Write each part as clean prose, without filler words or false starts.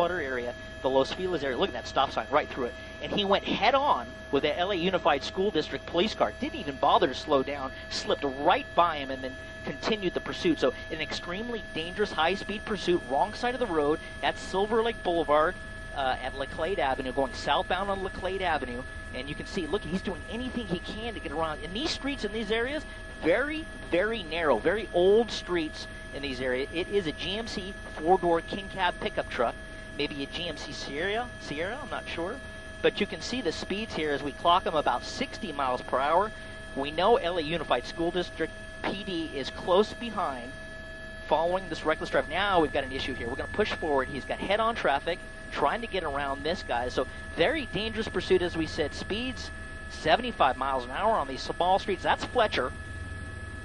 Water area, the Los Feliz area. Look at that stop sign right through it. And he went head on with the LA Unified School District police car. Didn't even bother to slow down, slipped right by him, and then continued the pursuit. So an extremely dangerous high-speed pursuit, wrong side of the road at Silver Lake Boulevard at Laclede Avenue, going southbound on Laclede Avenue. And you can see, look, he's doing anything he can to get around. In these streets, in these areas, very, very narrow, very old streets in these areas. It is a GMC four-door king cab pickup truck, maybe a GMC Sierra, I'm not sure. But you can see the speeds here as we clock them about 60 miles per hour. We know LA Unified School District PD is close behind following this reckless drive. Now we've got an issue here. We're going to push forward. He's got head-on traffic trying to get around this guy. So very dangerous pursuit, as we said. Speeds 75 miles an hour on these small streets. That's Fletcher.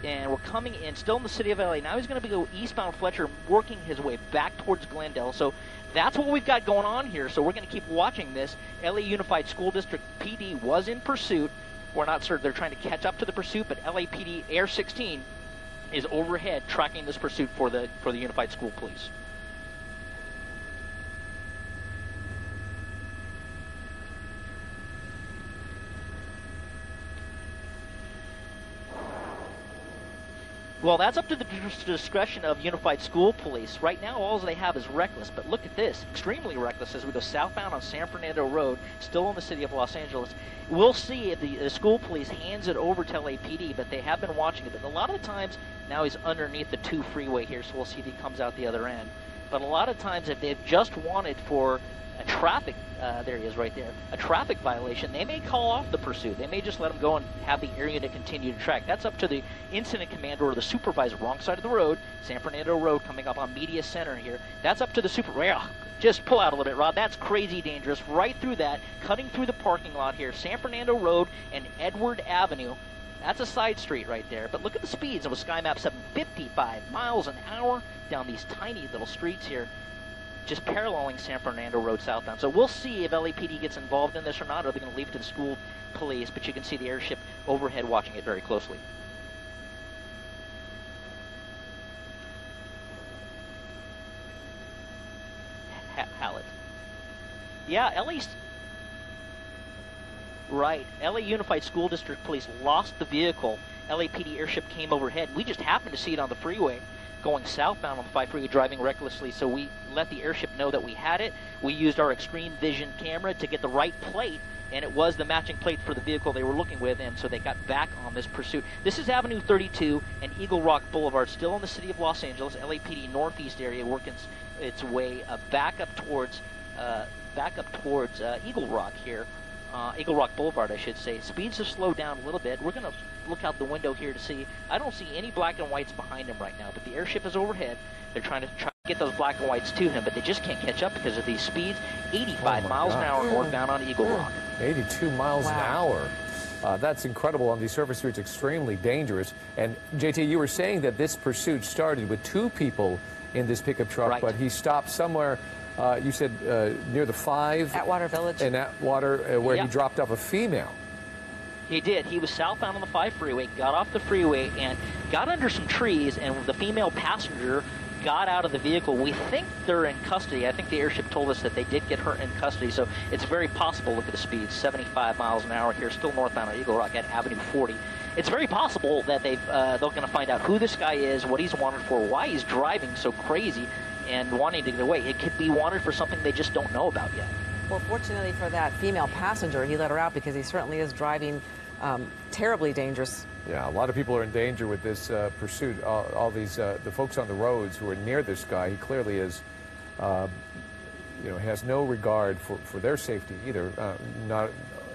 And we're coming in, still in the city of LA. Now he's going to go eastbound Fletcher, working his way back towards Glendale. So that's what we've got going on here. So we're going to keep watching this. LA Unified School District PD was in pursuit. We're not certain they're trying to catch up to the pursuit, but LAPD Air 16 is overhead tracking this pursuit for the Unified School Police. Well, that's up to the discretion of Unified School Police. Right now, all they have is reckless, but look at this, extremely reckless as we go southbound on San Fernando Road, still in the city of Los Angeles. We'll see if the school police hands it over to LAPD, but they have been watching it. But a lot of the times, now he's underneath the 2 freeway here, so we'll see if he comes out the other end. But a lot of times, if they've just wanted for a traffic, there he is right there, a traffic violation, they may call off the pursuit. They may just let him go and have the area to continue to track. That's up to the incident commander or the supervisor, wrong side of the road, San Fernando Road coming up on Media Center here. That's up to the supervisor. Just pull out a little bit, Rob. That's crazy dangerous. Right through that, cutting through the parking lot here, San Fernando Road and Edward Avenue. That's a side street right there. But look at the speeds. It was SkyMap 755 miles an hour down these tiny little streets here, just paralleling San Fernando Road southbound. So we'll see if LAPD gets involved in this or not, or they're going to leave it to the school police, but you can see the airship overhead watching it very closely. Hallett. Yeah, right. LA Unified School District Police lost the vehicle. LAPD airship came overhead. We just happened to see it on the freeway going southbound on the 5 freeway, driving recklessly, so we let the airship know that we had it. We used our Extreme Vision camera to get the right plate, and it was the matching plate for the vehicle they were looking with, and so they got back on this pursuit. This is Avenue 32 and Eagle Rock Boulevard, still in the city of Los Angeles. LAPD northeast area working its way back up towards Eagle Rock here. Eagle Rock Boulevard, I should say. Speeds have slowed down a little bit. We're going to look out the window here to see. I don't see any black and whites behind him right now, but the airship is overhead. They're trying to get those black and whites to him, but they just can't catch up because of these speeds. 85 miles an hour northbound on Eagle Rock. 82 miles an hour. That's incredible on these surface streets, extremely dangerous. And JT, you were saying that this pursuit started with 2 people in this pickup truck, right, but he stopped somewhere. You said near the 5? Atwater Village. In Atwater, where he dropped off a female. He did. He was southbound on the 5 freeway, got off the freeway, and got under some trees, and the female passenger got out of the vehicle. We think they're in custody. I think the airship told us that they did get her in custody, so it's very possible. Look at the speeds, 75 miles an hour here, still northbound on Eagle Rock at Avenue 40. It's very possible that they're going to find out who this guy is, what he's wanted for, why he's driving so crazy and wanting to get away. It could be wanted for something they just don't know about yet. Well, fortunately for that female passenger, he let her out because he certainly is driving terribly dangerous. Yeah, a lot of people are in danger with this pursuit. All these the folks on the roads who are near this guy, he clearly is, has no regard for their safety either,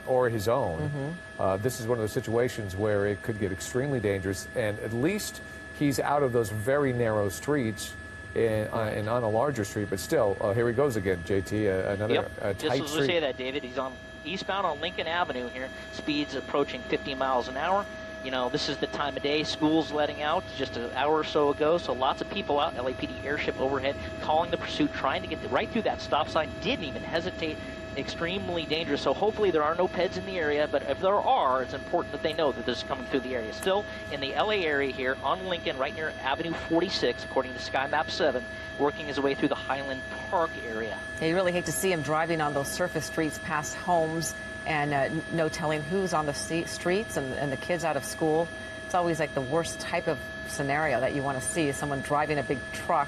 or his own. This is one of those situations where it could get extremely dangerous, and at least he's out of those very narrow streets and on a larger street, but still, here he goes again, JT, another tight street. Just as we say that, David, he's on eastbound on Lincoln Avenue here, speeds approaching 50 miles an hour. You know, this is the time of day, school's letting out just an hour or so ago, so lots of people out, LAPD airship overhead, calling the pursuit, trying to get right through that stop sign, didn't even hesitate, extremely dangerous. So hopefully there are no peds in the area, but if there are, it's important that they know that this is coming through the area. Still in the LA area here on Lincoln, right near Avenue 46, according to Sky Map 7, working his way through the Highland Park area. Yeah, you really hate to see him driving on those surface streets past homes and no telling who's on the streets and the kids out of school. It's always like the worst type of scenario that you want to see, is someone driving a big truck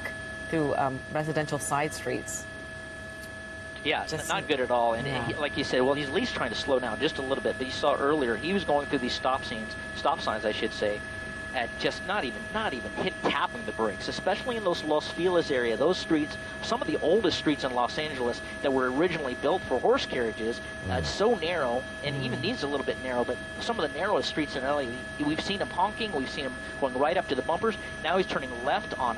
through residential side streets. Yeah, it's not good at all. And he, like you said, well, he's at least trying to slow down just a little bit. But you saw earlier, he was going through these stop signs, I should say, at just not even tapping the brakes, especially in those Los Feliz area. Those streets, some of the oldest streets in Los Angeles that were originally built for horse carriages, it's so narrow, and even these a little bit narrow, but some of the narrowest streets in LA, we've seen him honking, we've seen him going right up to the bumpers. Now he's turning left on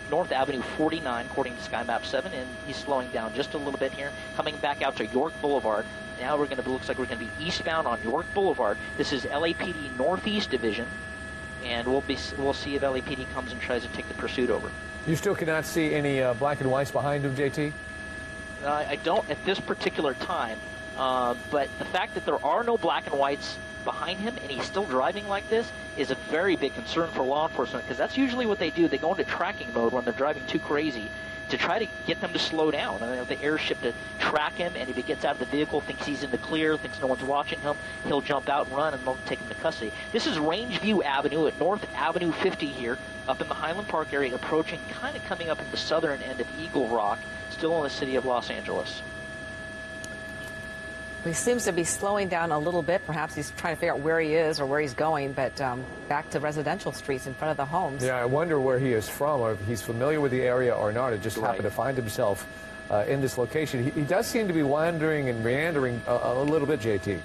North Avenue 49, according to Sky Map 7, and he's slowing down just a little bit here, coming back out to York Boulevard. Now looks like we're going to be eastbound on York Boulevard. This is LAPD Northeast Division. And we'll see if LAPD comes and tries to take the pursuit over. You still cannot see any black and whites behind him, JT? I don't at this particular time, but the fact that there are no black and whites behind him and he's still driving like this is a very big concern for law enforcement, because that's usually what they do. They go into tracking mode when they're driving too crazy to try to get them to slow down. And they have the airship to track him, and if he gets out of the vehicle, thinks he's in the clear, thinks no one's watching him, he'll jump out and run, and they'll take him to custody. This is Rangeview Avenue at North Avenue 50 here, up in the Highland Park area, approaching, kind of coming up in the southern end of Eagle Rock, still in the city of Los Angeles. He seems to be slowing down a little bit. Perhaps he's trying to figure out where he is or where he's going, but back to residential streets in front of the homes. Yeah, I wonder where he is from, or if he's familiar with the area or not. It just happened to find himself in this location. He does seem to be wandering and meandering a little bit, JT.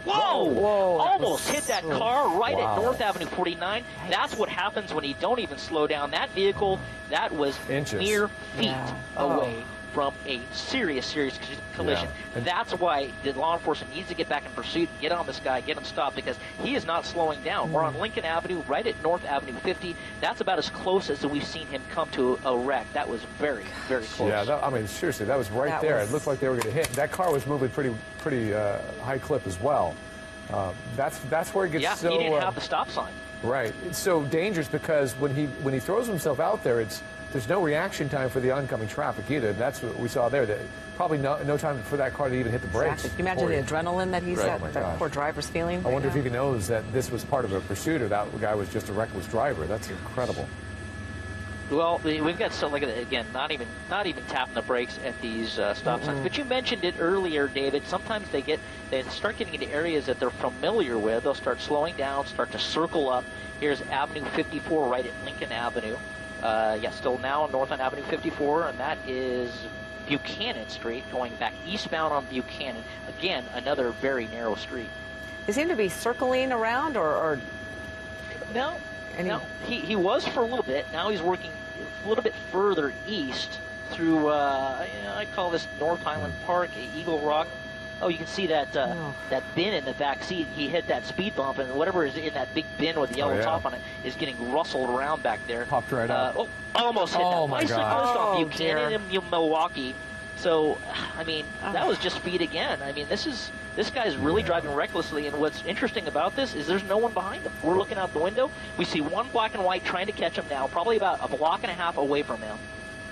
Whoa! Whoa! Almost hit that car right at North Avenue 49. That's what happens when you don't even slow down. That vehicle, that was mere feet away from a serious collision. Yeah. That's why the law enforcement needs to get back in pursuit, get on this guy, get him stopped, because he is not slowing down. We're on Lincoln Avenue, right at North Avenue 50. That's about as close as we've seen him come to a wreck. That was very, very close. Yeah, I mean, seriously, that was right there. It looked like they were going to hit. That car was moving pretty high clip as well. That's where it gets so... he didn't have the stop sign. Right. It's so dangerous because when he throws himself out there, there's no reaction time for the oncoming traffic either. That's what we saw there. Probably no time for that car to even hit the brakes. Exactly. Can you imagine the adrenaline that that poor driver's feeling? I wonder if he even knows that this was part of a pursuit or that guy was just a reckless driver. That's incredible. Well, we've got again, not even tapping the brakes at these stop signs. But you mentioned it earlier, David. Sometimes they start getting into areas that they're familiar with. They'll start slowing down, start to circle up. Here's Avenue 54 right at Lincoln Avenue. Still now north on Avenue 54, and that is Buchanan Street, going back eastbound on Buchanan. Again, another very narrow street. They seem to be circling around, or no. He was for a little bit. Now he's working a little bit further east through, I call this North Highland Park, Eagle Rock. Oh, you can see that that bin in the back seat. He hit that speed bump, and whatever is in that big bin with the yellow top on it is getting rustled around back there. Popped right up. Almost hit that bicyclist on Buchanan in Milwaukee. So, I mean, that was just speed again. I mean, this guy's really driving recklessly, and what's interesting about this is there's no one behind him. We're looking out the window. We see one black and white trying to catch him now, probably about a block and a half away from him.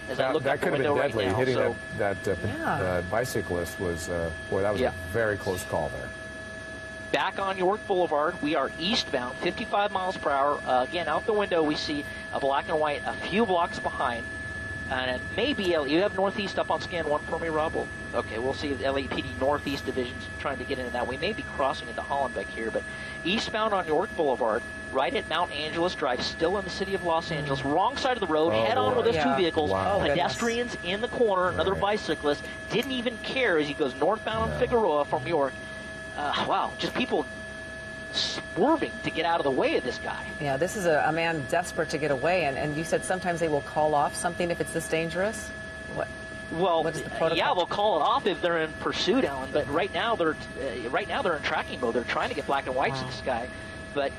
That could have been deadly. Right now, hitting that bicyclist was, that was a very close call there. Back on York Boulevard, we are eastbound, 55 miles per hour. Again, out the window, we see a black and white a few blocks behind. And maybe you have Northeast up on scan 1 for me, Rob? Okay, we'll see if the LAPD Northeast Division's trying to get into that. We may be crossing into Hollenbeck here, but eastbound on York Boulevard, right at Mount Angeles Drive, still in the city of Los Angeles, wrong side of the road, head on with those two vehicles, pedestrians in the corner, another bicyclist, didn't even care as he goes northbound on Figueroa from York. Just people swerving to get out of the way of this guy. Yeah, this is a man desperate to get away, and you said sometimes they will call off something if it's this dangerous? What is the protocol? Yeah, they'll call it off if they're in pursuit, Alan, but right now they're in tracking mode. They're trying to get black and whites to this guy. But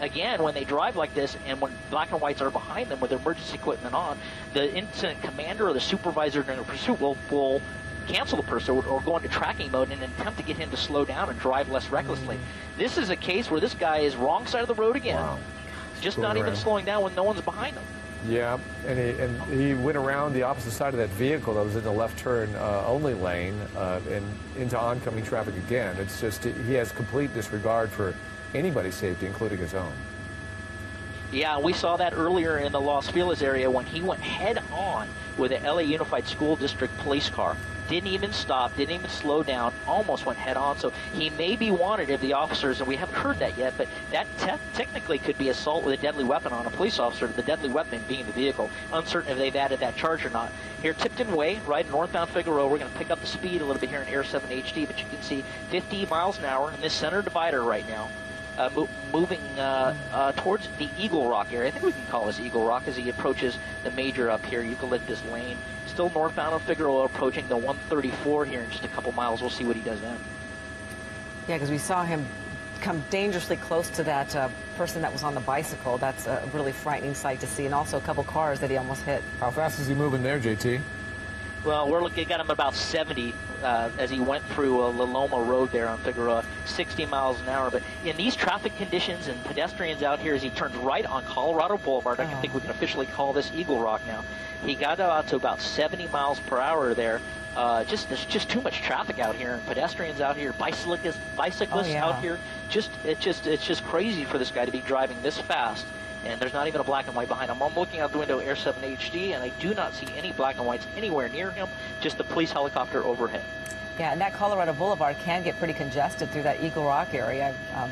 again, when they drive like this and when black and whites are behind them with their emergency equipment on, the incident commander or the supervisor during a pursuit will cancel the pursuit or go into tracking mode in an attempt to get him to slow down and drive less recklessly. This is a case where this guy is wrong side of the road again, just not even slowing down when no one's behind him. Yeah, and he went around the opposite side of that vehicle that was in the left turn only lane and into oncoming traffic again. It's just he has complete disregard for anybody's safety, including his own. Yeah, we saw that earlier in the Los Feliz area when he went head-on with a LA Unified School District police car. Didn't even stop, didn't even slow down, almost went head-on. So he may be wanted if the officers, and we haven't heard that yet, but that technically could be assault with a deadly weapon on a police officer, the deadly weapon being the vehicle. Uncertain if they've added that charge or not. Here, Tipton Way, right northbound Figueroa, we're going to pick up the speed a little bit here in Air 7 HD, but you can see 50 miles an hour in this center divider right now. Moving towards the Eagle Rock area. I think we can call this Eagle Rock as he approaches the major up here, Eucalyptus Lane. Still northbound on Figueroa, approaching the 134 here in just a couple miles. We'll see what he does then. Yeah, because we saw him come dangerously close to that person that was on the bicycle. That's a really frightening sight to see, and also a couple cars that he almost hit. How fast is he moving there, JT? Well, we're looking at him about 70 as he went through La Loma Road there on Figueroa, 60 miles an hour. But in these traffic conditions and pedestrians out here as he turns right on Colorado Boulevard, I think we can officially call this Eagle Rock now. He got out to about 70 miles per hour there. There's just too much traffic out here, and pedestrians out here, bicyclists out here. It's just crazy for this guy to be driving this fast. And there's not even a black and white behind him. I'm looking out the window, Air 7 HD, and I do not see any black and whites anywhere near him, just the police helicopter overhead. Yeah, and that Colorado Boulevard can get pretty congested through that Eagle Rock area. I've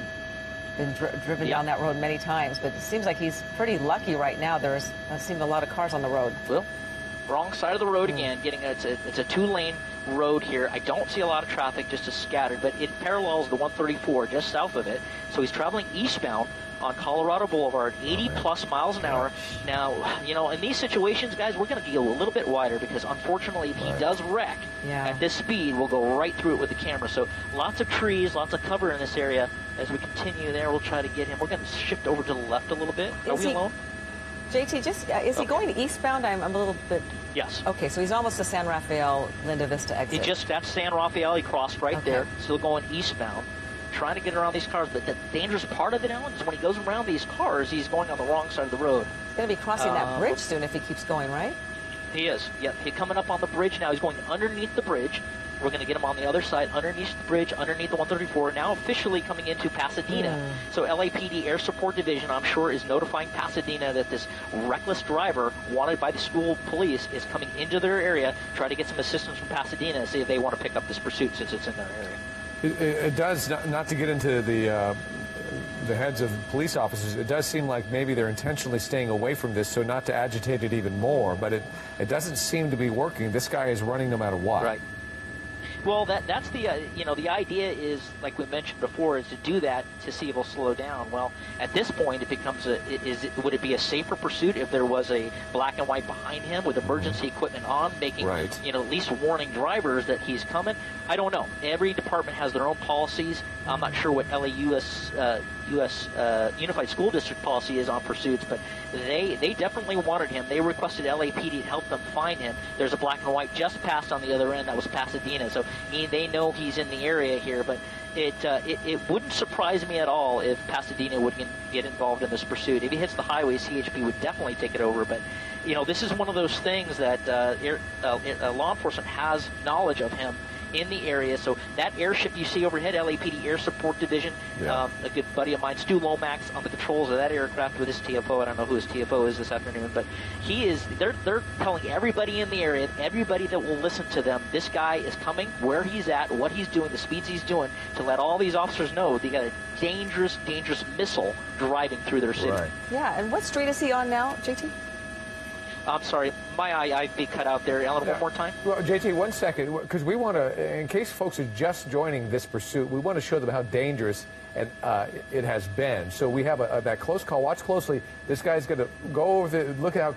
been driven down that road many times, but it seems like he's pretty lucky right now. There's seems a lot of cars on the road. Well, wrong side of the road again. It's a two-lane road here. I don't see a lot of traffic, just a scattered, but it parallels the 134 just south of it. So he's traveling eastbound on Colorado Boulevard, 80-plus miles an hour. Now, in these situations, guys, we're going to go a little bit wider because, unfortunately, if he does wreck at this speed, we'll go right through it with the camera. So lots of trees, lots of cover in this area. As we continue there, we'll try to get him. We're going to shift over to the left a little bit. Are we alone? JT, is he going eastbound? I'm a little bit... Yes. Okay, so he's almost to San Rafael, Linda Vista exit. That's San Rafael. He crossed right there. Still going eastbound. Trying to get around these cars, but the dangerous part of it, Alan, is when he goes around these cars, he's going on the wrong side of the road. He's going to be crossing that bridge soon if he keeps going, right? He is. Yep. He's coming up on the bridge now. He's going underneath the bridge. We're going to get him on the other side, underneath the bridge, underneath the 134. Now officially coming into Pasadena. So LAPD Air Support Division, I'm sure, is notifying Pasadena that this reckless driver, wanted by the school police, is coming into their area, trying to get some assistance from Pasadena, see if they want to pick up this pursuit since it's in their area. It does, not to get into the heads of police officers, it does seem like maybe they're intentionally staying away from this so not to agitate it even more, but it doesn't seem to be working. This guy is running no matter what. Right. Well, that's the the idea is, like we mentioned before, is to do that to see if he'll slow down. Well, at this point, it becomes would it be a safer pursuit if there was a black and white behind him with emergency equipment on, making at least warning drivers that he's coming? I don't know. Every department has their own policies. I'm not sure what LAUS Unified School District policy is on pursuits, but they definitely wanted him. They requested LAPD to help them find him. There's a black and white just passed on the other end. That was Pasadena. So they know he's in the area here, but it wouldn't surprise me at all if Pasadena would get involved in this pursuit. If he hits the highway, CHP would definitely take it over. But this is one of those things that law enforcement has knowledge of him in the area. So that airship you see overhead, LAPD Air Support Division, a good buddy of mine, Stu Lomax, on the controls of that aircraft with his TFO. I don't know who his TFO is this afternoon, but they're telling everybody in the area, everybody that will listen to them, this guy is coming, where he's at, what he's doing, the speeds he's doing, to let all these officers know they got a dangerous missile driving through their city. Right. Yeah, and what street is he on now, JT? I'm sorry, my I'd be cut out there. Ellen, one more time. Well, JT, 1 second, because we want to, in case folks are just joining this pursuit, we want to show them how dangerous it has been. So we have that close call. Watch closely. This guy's going to go over look at how,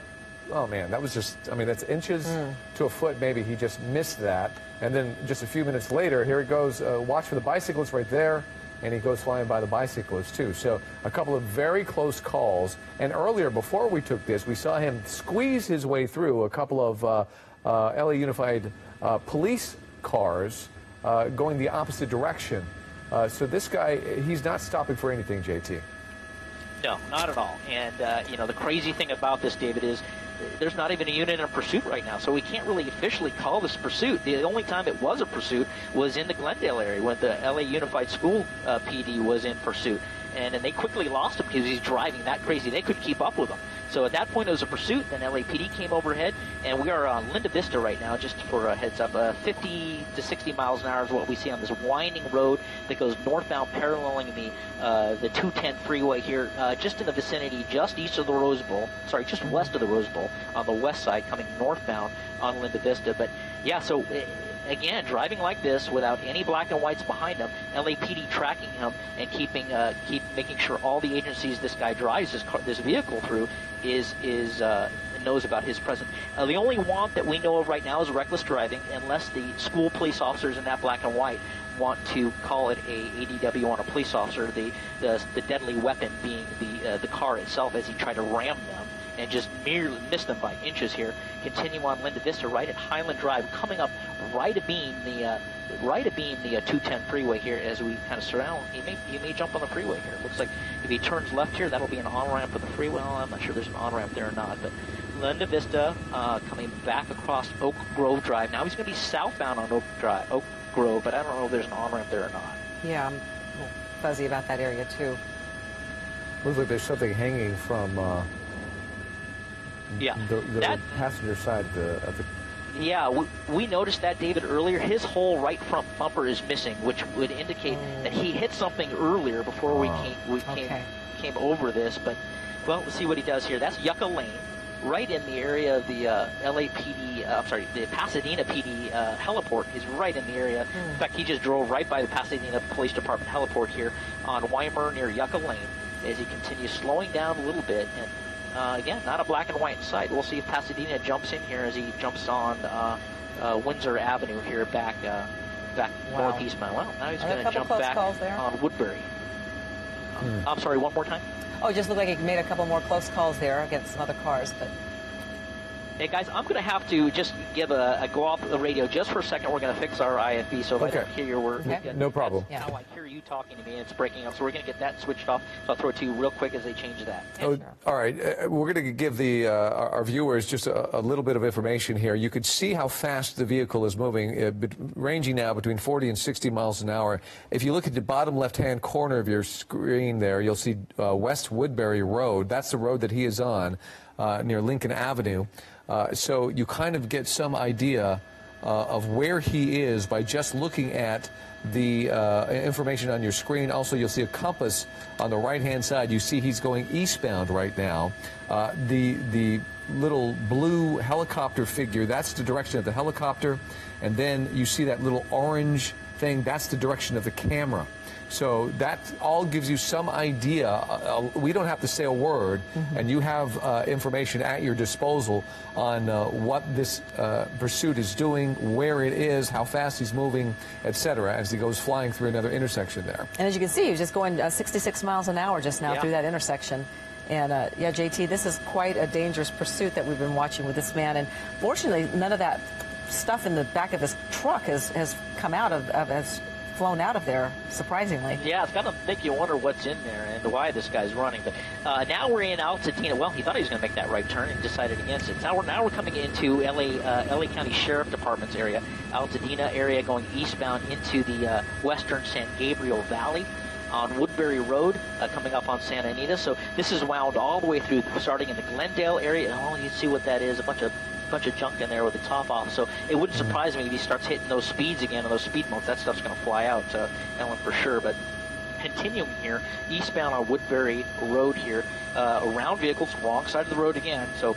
oh man, that was just, that's inches to a foot maybe. He just missed that. And then just a few minutes later, here it goes. Watch for the bicyclist right there. And he goes flying by the bicyclist, too. So a couple of very close calls. And earlier, before we took this, we saw him squeeze his way through a couple of LA Unified police cars going the opposite direction. So this guy, he's not stopping for anything, JT. No, not at all. And, the crazy thing about this, David, is there's not even a unit in pursuit right now, so we can't really officially call this pursuit. The only time it was a pursuit was in the Glendale area when the LA Unified School PD was in pursuit. And they quickly lost him because he's driving that crazy. They couldn't keep up with him. So at that point, it was a pursuit. Then LAPD came overhead, and we are on Linda Vista right now, just for a heads up. 50 to 60 miles an hour is what we see on this winding road that goes northbound, paralleling the 210 freeway here, just in the vicinity, just east of the Rose Bowl. Sorry, just west of the Rose Bowl, on the west side, coming northbound on Linda Vista. But yeah, so again, driving like this without any black and whites behind him, LAPD tracking him and keep making sure all the agencies this guy drives this vehicle through knows about his presence. The only want that we know of right now is reckless driving, unless the school police officers in that black and white want to call it a ADW on a police officer. The deadly weapon being the car itself, as he tried to ram them and just merely missed them by inches here. Continue on Linda Vista, right at Highland Drive, coming up right abeam the 210 freeway here as we kind of surround. He may jump on the freeway here. It looks like if he turns left here, that'll be an on-ramp for the freeway. Well, I'm not sure there's an on-ramp there or not, but Linda Vista coming back across Oak Grove Drive. Now he's going to be southbound on Oak Grove, but I don't know if there's an on-ramp there or not. Yeah, I'm a little fuzzy about that area, too. Looks like there's something hanging from the passenger side of the. Yeah, we noticed that, David, earlier. His whole right front bumper is missing, which would indicate that he hit something earlier before we came over this. But, well, let's see what he does here. That's Yucca Lane, right in the area of the the Pasadena PD heliport. He's right in the area. In fact, he just drove right by the Pasadena Police Department heliport here on Weimer near Yucca Lane as he continues slowing down a little bit. And again, not a black and white in sight. We'll see if Pasadena jumps in here as he jumps on Windsor Avenue here back northeastbound. Well, now he's going to jump back on Woodbury. I'm sorry, one more time? Oh, it just looked like he made a couple more close calls there against some other cars, but... Hey, guys, I'm going to have to just give a go off the radio just for a second. We're going to fix our IFB, so if I don't hear your word... Okay. No problem. Now I hear you talking to me, and it's breaking up, so we're going to get that switched off. So I'll throw it to you real quick as they change that. Oh, all right. We're going to give our viewers just a little bit of information here. You could see how fast the vehicle is moving, ranging now between 40 and 60 miles an hour. If you look at the bottom left-hand corner of your screen there, you'll see West Woodbury Road. That's the road that he is on, near Lincoln Avenue. So you kind of get some idea of where he is by just looking at the information on your screen. Also, you'll see a compass on the right-hand side. You see he's going eastbound right now. The little blue helicopter figure, that's the direction of the helicopter. And then you see that little orange thing, that's the direction of the camera. So that all gives you some idea. We don't have to say a word, and you have information at your disposal on what this pursuit is doing, where it is, how fast he's moving, etc., as he goes flying through another intersection there. And as you can see, he's just going 66 miles an hour just now through that intersection. And, yeah, JT, this is quite a dangerous pursuit that we've been watching with this man. And fortunately, none of that stuff in the back of his truck has come out has flown out of there, surprisingly. Yeah, it's got to make you wonder what's in there and why this guy's running. But now we're in Altadena. Well, he thought he was going to make that right turn and decided against it. Now we're coming into LA County Sheriff Department's area, Altadena area, going eastbound into the western San Gabriel Valley on Woodbury Road, coming up on Santa Anita. So this is wound all the way through, starting in the Glendale area. Oh, you see what that is, a bunch of junk in there with the top off. So it wouldn't surprise me if he starts hitting those speeds again and those speed bumps. That stuff's going to fly out, Ellen, for sure. But continuing here, eastbound on Woodbury Road here, around vehicles, wrong side of the road again. So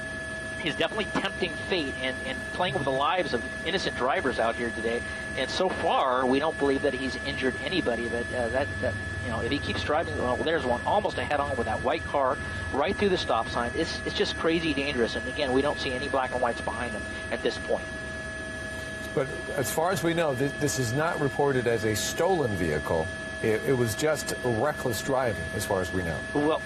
he's definitely tempting fate and playing with the lives of innocent drivers out here today. And so far, we don't believe that he's injured anybody. But if he keeps driving, well, there's one almost a head-on with that white car right through the stop sign. It's just crazy dangerous. And again, we don't see any black and whites behind him at this point. But as far as we know, this is not reported as a stolen vehicle. It was just reckless driving, as far as we know. Well,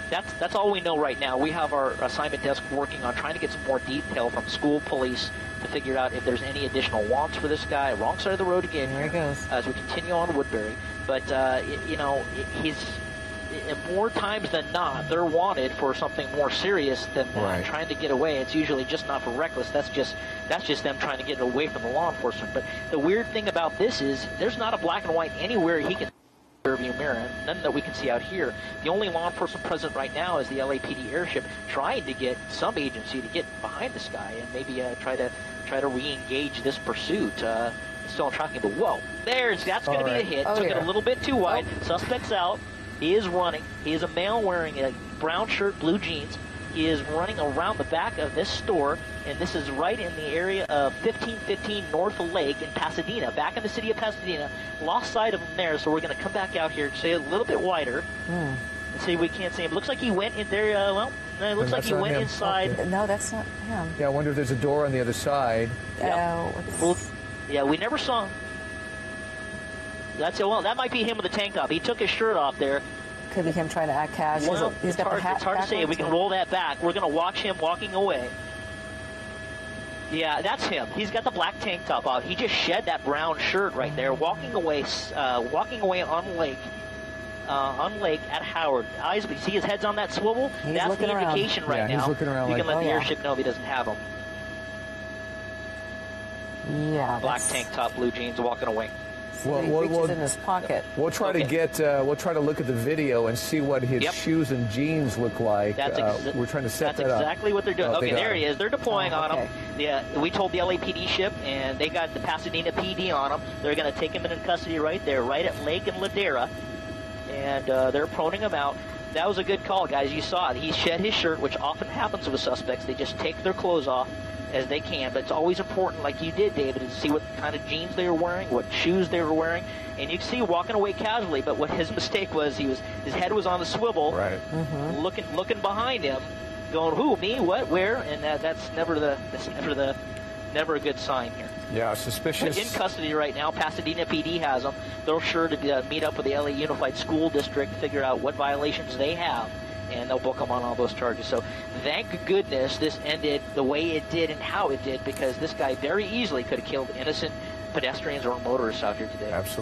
that's all we know right now. We have our assignment desk working on trying to get some more detail from school police to figure out if there's any additional wants for this guy. Wrong side of the road again. There he goes. As we continue on Woodbury. But, he's more times than not, they're wanted for something more serious than trying to get away. It's usually just not for reckless. That's just them trying to get away from the law enforcement. But the weird thing about this is there's not a black and white anywhere he can rearview mirror, none that we can see out here. The only law enforcement present right now is the LAPD airship trying to get some agency to get behind this guy and maybe try to re-engage this pursuit. Still tracking, but whoa, that's going to be a hit. Took it a little bit too wide. Suspect's out. He is running. He is a male wearing a brown shirt, blue jeans. He is running around the back of this store, and this is right in the area of 1515 North Lake in Pasadena, back in the city of Pasadena. Lost sight of him there, so we're going to come back out here, say a little bit wider, and see if we can't see him. Looks like he went in there, it looks like he went inside. Okay. No, that's not him. Yeah, I wonder if there's a door on the other side. Yeah, we never saw him. That might be him with the tank top. He took his shirt off there. Could be him trying to act cash. He's got the hat. It's hard to say. We can roll that back. We're going to watch him walking away. Yeah, that's him. He's got the black tank top off. He just shed that brown shirt right there, walking away on Lake. On Lake at Howard. Eyes, see his head's on that swivel? That's the indication right now. He's looking around we can let the airship know if he doesn't have him. Yeah. Black tank top, blue jeans, walking away. Reaches in his pocket. We'll try to we'll try to look at the video and see what his shoes and jeans look like. We're trying to set that up. That's exactly what they're doing. Oh, okay, there he is. They're deploying on him. Yeah, we told the LAPD ship, and they got the Pasadena PD on him. They're going to take him into custody right there, right at Lake and Ladera, and they're proning him out. That was a good call, guys. You saw it. He shed his shirt, which often happens with suspects. They just take their clothes off as they can, but it's always important, like you did, David, to see what kind of jeans they were wearing, what shoes they were wearing, and you can see walking away casually. But what his mistake was, his head was on the swivel, right, looking behind him, going, "Who, me, what, where?" And that's never a good sign here. Yeah, suspicious. In custody right now. Pasadena PD has them. They're sure to meet up with the LA Unified School District, figure out what violations they have, and they'll book them on all those charges. So thank goodness this ended the way it did and how it did, because this guy very easily could have killed innocent pedestrians or motorists out here today. Absolutely.